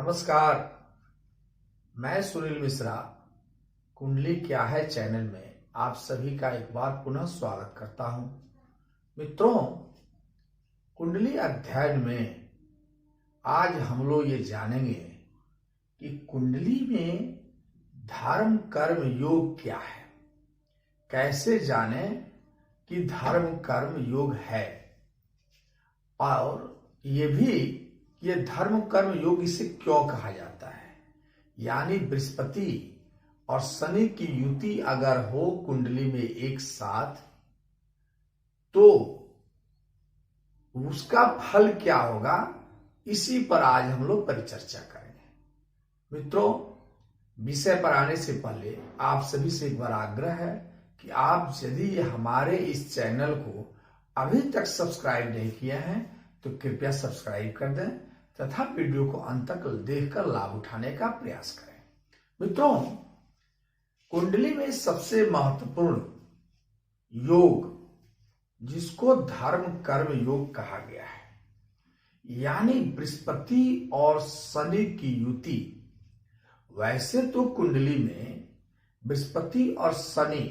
नमस्कार, मैं सुनील मिश्रा कुंडली क्या है चैनल में आप सभी का एक बार पुनः स्वागत करता हूं। मित्रों, कुंडली अध्ययन में आज हम लोग ये जानेंगे कि कुंडली में धर्म कर्म योग क्या है। कैसे जाने कि धर्म कर्म योग है, और ये धर्म कर्म योग इसे क्यों कहा जाता है। यानी बृहस्पति और शनि की युति अगर हो कुंडली में एक साथ, तो उसका फल क्या होगा, इसी पर आज हम लोग परिचर्चा करेंगे। मित्रों, विषय पर आने से पहले आप सभी से एक बार आग्रह है कि आप यदि हमारे इस चैनल को अभी तक सब्सक्राइब नहीं किए हैं तो कृपया सब्सक्राइब कर दें तथा वीडियो को अंत तक देखकर लाभ उठाने का प्रयास करें। मित्रों, कुंडली में सबसे महत्वपूर्ण योग जिसको धर्म कर्म योग कहा गया है, यानी बृहस्पति और शनि की युति। वैसे तो कुंडली में बृहस्पति और शनि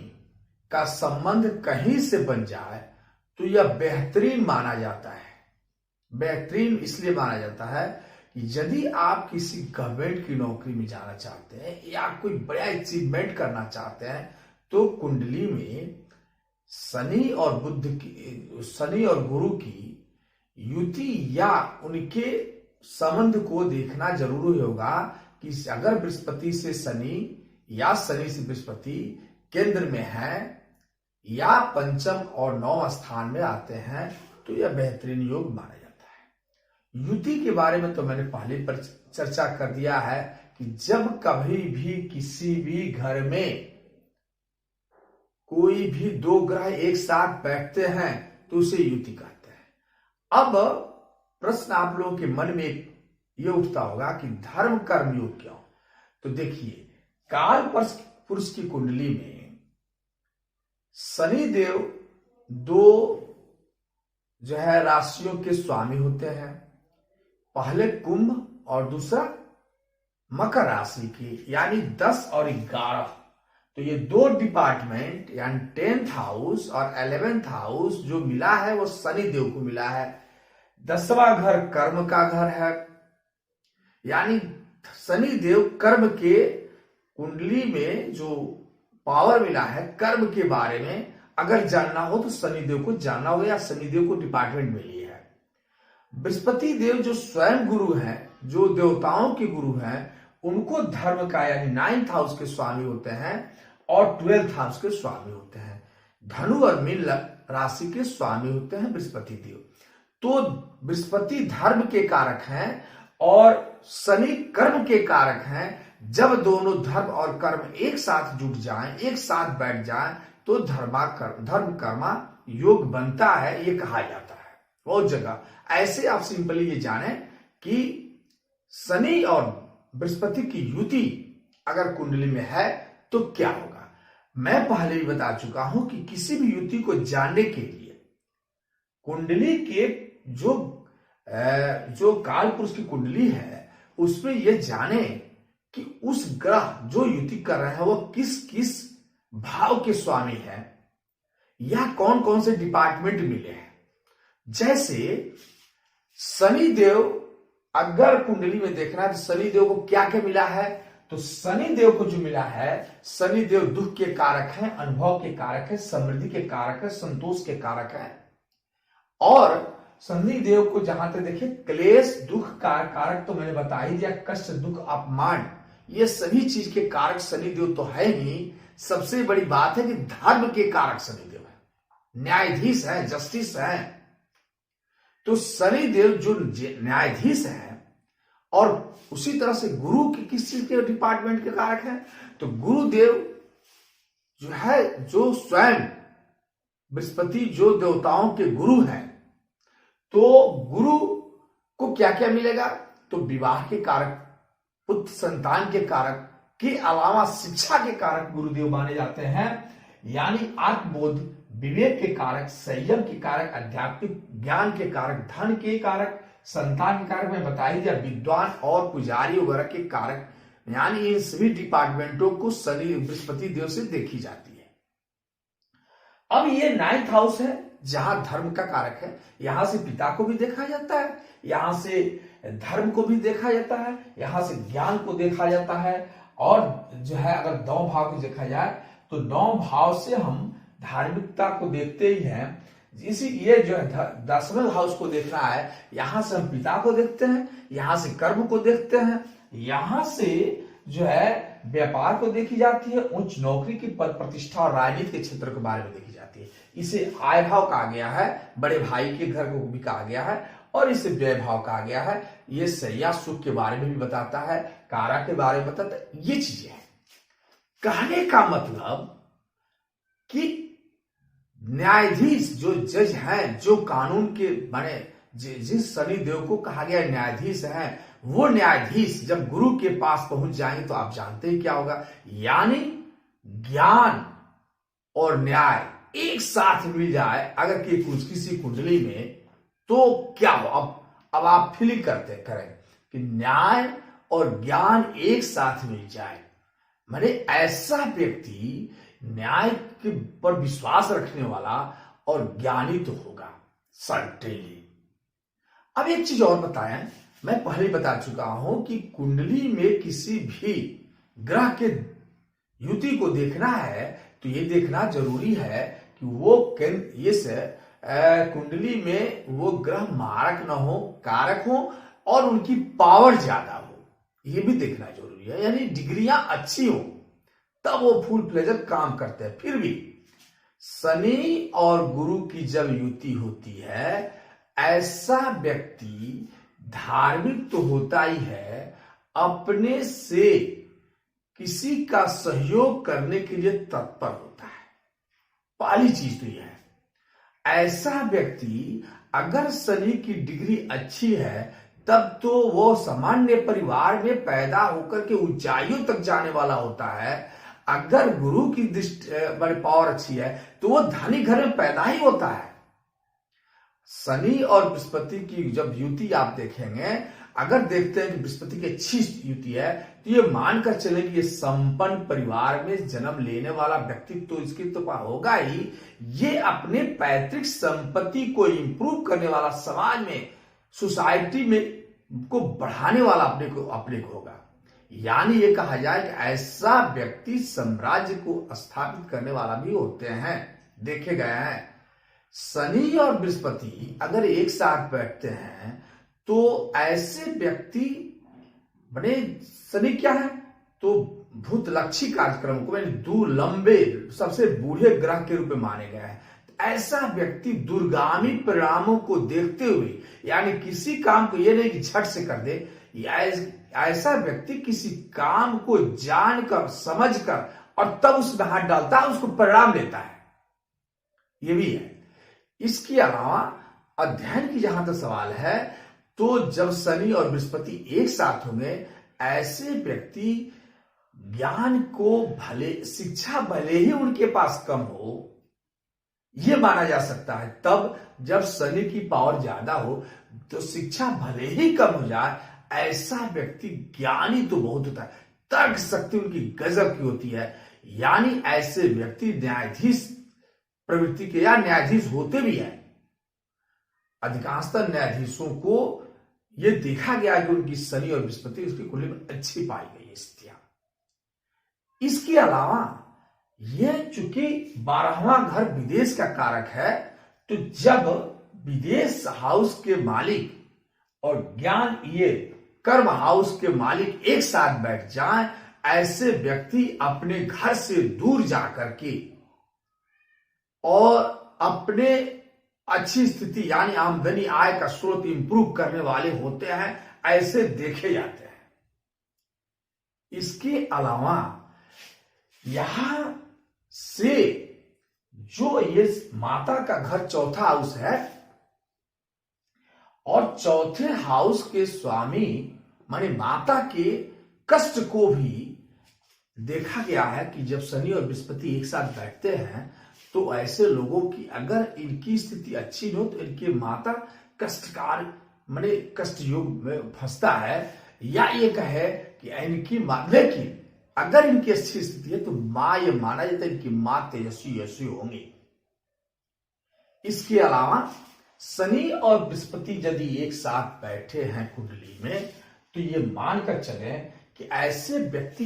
का संबंध कहीं से बन जाए तो यह बेहतरीन माना जाता है। बेहतरीन इसलिए माना जाता है कि यदि आप किसी गवर्नमेंट की नौकरी में जाना चाहते हैं या कोई बड़ा अचीवमेंट करना चाहते हैं, तो कुंडली में शनि और गुरु की युति या उनके संबंध को देखना जरूरी होगा कि अगर बृहस्पति से शनि या शनि से बृहस्पति केंद्र में है या पंचम और नौम स्थान में आते हैं तो यह बेहतरीन योग माना जाता है। युति के बारे में तो मैंने पहले पर चर्चा कर दिया है कि जब कभी भी किसी भी घर में कोई भी दो ग्रह एक साथ बैठते हैं तो उसे युति कहते हैं। अब प्रश्न आप लोगों के मन में यह उठता होगा कि धर्म कर्म योग क्यों। तो देखिए, काल पुरुष की कुंडली में शनि देव दो राशियों के स्वामी होते हैं। पहले कुंभ और दूसरा मकर राशि की, यानी 10 और 11। तो ये दो डिपार्टमेंट यानी 10th हाउस और 11th हाउस जो मिला है वो शनि देव को मिला है। 10वां घर कर्म का घर है, यानी शनि देव कर्म के कुंडली में जो पावर मिला है कर्म के बारे में अगर जानना हो तो शनि देव को जानना होगा या शनि देव को डिपार्टमेंट मिली है। बृहस्पति देव जो स्वयं गुरु हैं, जो देवताओं के गुरु हैं, उनको धर्म का यानी 9th हाउस के स्वामी होते हैं और 12th हाउस के स्वामी होते हैं। धनु और मीन राशि के स्वामी होते हैं बृहस्पति देव। तो बृहस्पति धर्म के कारक हैं और शनि कर्म के कारक हैं। जब दोनों धर्म और कर्म एक साथ जुट जाएं, एक साथ बैठ जाएं, तो धर्म कर्मा योग बनता है, ये कहा जाता है बहुत जगह। ऐसे आप सिंपली ये जाने कि शनि और बृहस्पति की युति अगर कुंडली में है तो क्या होगा। मैं पहले ही बता चुका हूं कि किसी भी युति को जानने के लिए कुंडली के जो काल पुरुष की कुंडली है उसमें यह जाने कि उस ग्रह जो युति कर रहे हैं वो किस किस भाव के स्वामी हैं या कौन कौन से डिपार्टमेंट मिले हैं। जैसे शनि देव अगर कुंडली में देखना है तो शनि देव को क्या क्या मिला है, तो शनि देव को जो मिला है, शनि देव दुख के कारक हैं, अनुभव के कारक है, समृद्धि के कारक है, संतोष के कारक है। और शनि देव को जहां तक देखिए क्लेश दुख का कारक तो मैंने बता ही दिया, कष्ट दुख अपमान ये सभी चीज के कारक शनि देव तो है ही। सबसे बड़ी बात है कि धर्म के कारक शनि देव है, न्यायाधीश है, जस्टिस है। तो शनि देव जो न्यायाधीश है और उसी तरह से गुरु के किस चीज के डिपार्टमेंट के कारक है, तो गुरुदेव जो है, जो स्वयं बृहस्पति जो देवताओं के गुरु हैं, तो गुरु को क्या क्या मिलेगा, तो विवाह के कारक, पुत्र संतान के कारक के अलावा शिक्षा के कारक गुरुदेव माने जाते हैं। यानी आत्मबोध, विवेक के कारक, संयम के कारक, आध्यात्मिक ज्ञान के कारक, धन के कारक, संतान के कारक में बता ही दिया, विद्वान और पुजारी वगैरह के कारक, यानी इन सभी डिपार्टमेंटों को शनि बृहस्पति देव से देखी जाती है। अब ये 9th हाउस है जहां धर्म का कारक है, यहां से पिता को भी देखा जाता है, यहां से धर्म को भी देखा जाता है, यहां से ज्ञान को देखा जाता है, और जो है अगर 9 भाव को देखा जाए तो 9 भाव से हम धार्मिकता को देखते ही हैं। इसी ये जो है 10वें हाउस को देखना है, यहां से हम पिता को देखते हैं, यहां से कर्म को देखते हैं, यहां से जो है व्यापार को देखी जाती है, उच्च नौकरी की पद प्रतिष्ठा और राजनीति के क्षेत्र के बारे में देखी जाती है। इसे आय भाव कहा गया है, बड़े भाई के घर को भी कहा गया है, और इसे व्यय भाव कहा गया है। ये सैया सुख के बारे में भी बताता है, कारा के बारे में बताता है, ये चीजें हैं। कहने का मतलब कि न्यायाधीश जो जज हैं, जो कानून के बने, जिस शनि देव को कहा गया न्यायाधीश हैं, वो न्यायाधीश जब गुरु के पास पहुंच जाएंगे तो आप जानते हैं क्या होगा, यानी ज्ञान और न्याय एक साथ मिल जाए अगर किसी कुंडली में, तो क्या हो। अब आप फीलिंग करें कि न्याय और ज्ञान एक साथ मिल जाए, माने ऐसा व्यक्ति न्याय के पर विश्वास रखने वाला और ज्ञानी तो होगा सर्टेनली। अब एक चीज और बताएं, मैं पहले बता चुका हूं कि कुंडली में किसी भी ग्रह के युति को देखना है तो ये देखना जरूरी है कि वो कुंडली में वो ग्रह मारक न हो, कारक हो, और उनकी पावर ज्यादा हो, ये भी देखना जरूरी है, यानी डिग्रियां अच्छी हो तब वो फुल प्लेजर काम करते हैं। फिर भी शनि और गुरु की जब युति होती है, ऐसा व्यक्ति धार्मिक तो होता ही है, अपने से किसी का सहयोग करने के लिए तत्पर होता है। पहली चीज तो यह है, ऐसा व्यक्ति अगर शनि की डिग्री अच्छी है तब तो वो सामान्य परिवार में पैदा होकर के ऊंचाइयों तक जाने वाला होता है। अगर गुरु की दृष्टि पावर अच्छी है तो वो धनी घर में पैदा ही होता है। शनि और बृहस्पति की जब युति आप देखेंगे, अगर देखते हैं कि बृहस्पति की अच्छी युति है तो ये मानकर चले कि ये संपन्न परिवार में जन्म लेने वाला व्यक्ति तो इसकी तो होगा ही, ये अपने पैतृक संपत्ति को इंप्रूव करने वाला, समाज में सोसाइटी में को बढ़ाने वाला अपने को होगा। यानी ये कहा जाए कि ऐसा व्यक्ति साम्राज्य को स्थापित करने वाला भी होते हैं, देखे गए हैं। शनि और बृहस्पति अगर एक साथ बैठते हैं तो ऐसे व्यक्ति बड़े, शनि क्या है तो भूतलक्षी कार्यक्रम को दूर लंबे सबसे बूढ़े ग्रह के रूप में माने गए हैं। ऐसा व्यक्ति दूरगामी परिणामों को देखते हुए, यानी किसी काम को ये नहीं कि झट से कर दे, ऐसा व्यक्ति किसी काम को जानकर समझकर और तब उसमें हाथ डालता है, उसको परिणाम देता है, ये भी है। इसके अलावा अध्ययन की जहां तक सवाल है तो जब शनि और बृहस्पति एक साथ होंगे, ऐसे व्यक्ति ज्ञान को भले, शिक्षा भले ही उनके पास कम हो, यह माना जा सकता है। तब जब शनि की पावर ज्यादा हो तो शिक्षा भले ही कम हो जाए, ऐसा व्यक्ति ज्ञानी तो बहुत होता है, तर्क शक्ति उनकी गजब की होती है। यानी ऐसे व्यक्ति न्यायाधीश प्रवृत्ति के या न्यायाधीश होते भी हैं। अधिकांशतः न्यायाधीशों को यह देखा गया कि उनकी शनि और बृहस्पति उसकी कुंडली में अच्छी पाई गई स्थितियां। इसके अलावा यह चूंकि 12वां घर विदेश का कारक है, तो जब विदेश हाउस के मालिक और ज्ञान ये कर्म हाउस के मालिक एक साथ बैठ जाएं, ऐसे व्यक्ति अपने घर से दूर जाकर के और अपने अच्छी स्थिति यानी आमदनी आय का स्रोत इंप्रूव करने वाले होते हैं, ऐसे देखे जाते हैं। इसके अलावा यहां से जो ये माता का घर चौथा हाउस है और चौथे हाउस के स्वामी माने माता के कष्ट को भी देखा गया है कि जब शनि और बृहस्पति एक साथ बैठते हैं तो ऐसे लोगों की अगर इनकी स्थिति अच्छी हो तो इनके माता कष्टकार माने कष्ट योग में फंसता है, या ये कहे कि इनकी मां, लेकिन अगर इनकी अच्छी स्थिति है तो मां ये माना जाता है इनकी मां तेजस्वी यशस्वी होंगी। इसके अलावा शनि और बृहस्पति यदि एक साथ बैठे हैं कुंडली में, तो ये मानकर चले कि ऐसे व्यक्ति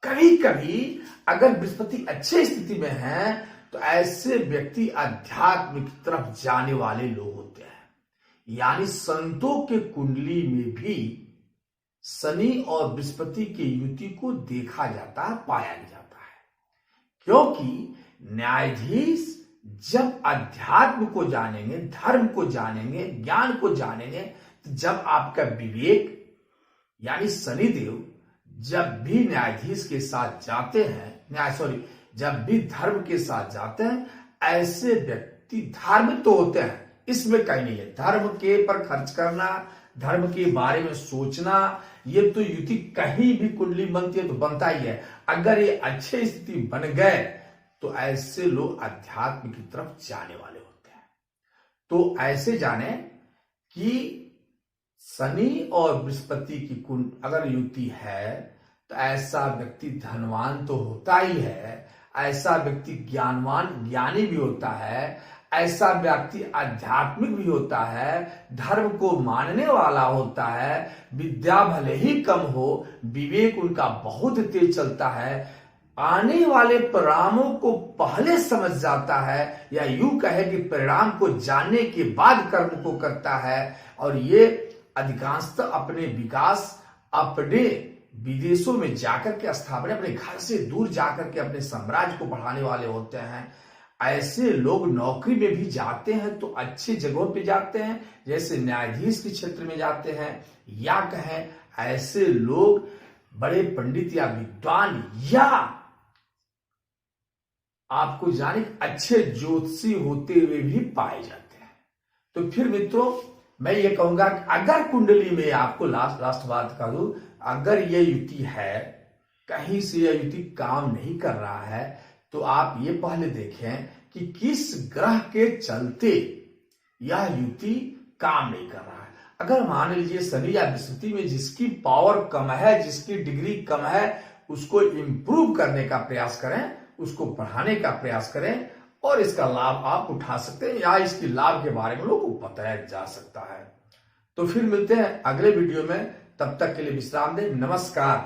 कभी कभी अगर बृहस्पति अच्छे स्थिति में है तो ऐसे व्यक्ति अध्यात्म की तरफ जाने वाले लोग होते हैं। यानी संतों के कुंडली में भी शनि और बृहस्पति की युति को देखा जाता है, पाया जाता है, क्योंकि न्यायाधीश जब अध्यात्म को जानेंगे, धर्म को जानेंगे, ज्ञान को जानेंगे, तो जब आपका विवेक यानी शनिदेव जब भी न्यायाधीश के साथ जाते हैं, जब भी धर्म के साथ जाते हैं, ऐसे व्यक्ति धार्मिक तो होते हैं, इसमें कहीं नहीं है। धर्म के पर खर्च करना, धर्म के बारे में सोचना, ये तो युति कहीं भी कुंडली बनती है तो बनता ही है। अगर ये अच्छे स्थिति बन गए तो ऐसे लोग अध्यात्म की तरफ जाने वाले होते हैं। तो ऐसे जाने कि शनि और बृहस्पति की कुंड अगर युति है तो ऐसा व्यक्ति धनवान तो होता ही है, ऐसा व्यक्ति ज्ञानवान ज्ञानी भी होता है, ऐसा व्यक्ति आध्यात्मिक भी होता है, धर्म को मानने वाला होता है, विद्या भले ही कम हो, विवेक उनका बहुत तेज चलता है, आने वाले परिणामों को पहले समझ जाता है, या यूं कहे कि परिणाम को जानने के बाद कर्म को करता है। और ये अधिकांशतः अपने विकास अपने विदेशों में जाकर के स्थापना, अपने घर से दूर जाकर के अपने साम्राज्य को बढ़ाने वाले होते हैं। ऐसे लोग नौकरी में भी जाते हैं तो अच्छी जगहों पे जाते हैं, जैसे न्यायाधीश के क्षेत्र में जाते हैं, या कहें ऐसे लोग बड़े पंडित या विद्वान, या आपको जाने अच्छे ज्योतिषी होते हुए भी पाए जाते हैं। तो फिर मित्रों मैं ये कहूंगा कि अगर कुंडली में आपको लास्ट बात कर दूं, अगर ये युति है, कहीं से यह युति काम नहीं कर रहा है, तो आप ये पहले देखें कि किस ग्रह के चलते यह युति काम नहीं कर रहा है। अगर मान लीजिए शनि या बृहस्पति में जिसकी पावर कम है, जिसकी डिग्री कम है, उसको इंप्रूव करने का प्रयास करें, उसको बढ़ाने का प्रयास करें, और इसका लाभ आप उठा सकते हैं, या इसके लाभ के बारे में लोगों को बताया जा सकता है। तो फिर मिलते हैं अगले वीडियो में, तब तक के लिए विश्राम दें। नमस्कार।